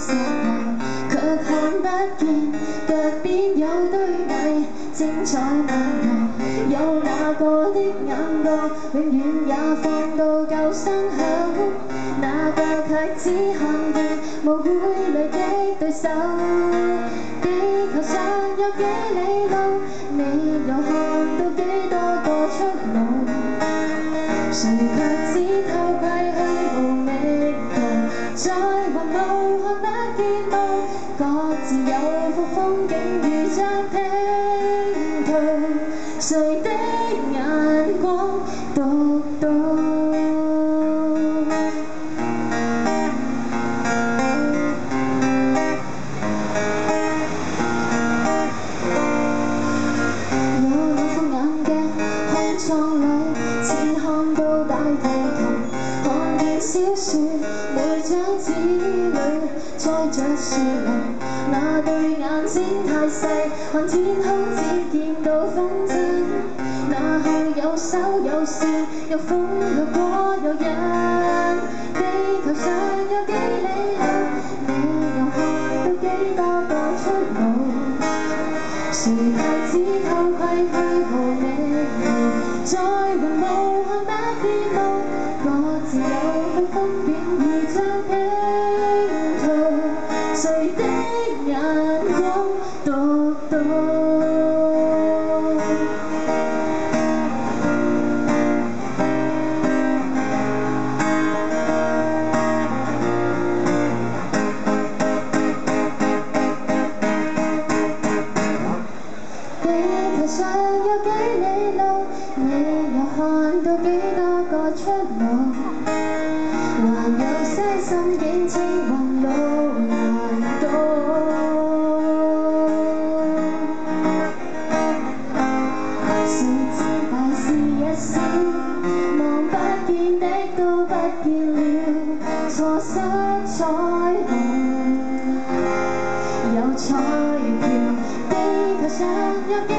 石頭，卻看不見腳邊有堆泥，精彩漫遊。有那個的眼光，永遠也放到救生口，那個卻只看見無悔淚的對手。地球上有幾里路，你又看到幾多個出路？誰卻只偷窺虛無覓途，在雲霧看不見路，各自有幅風景如像拼圖，誰的眼光獨到？有兩副眼鏡，空艙裏只看到大地球，看見小樹每張紙裏載着樹林。那對眼睛太細，看天空只見到風箏。那去有手有線，有風有果有人。地球上有幾里路，你又看到幾多個出路？誰卻只偷窺虛無覓途，在雲霧看不見路，各自有幅風景如像拼圖，誰的眼光獨到？地球上有幾里路，你又看到幾多個出路？還有些心境青雲路難渡，誰知大事一時，望不見的都不見了，錯失彩虹有彩票。地球上有幾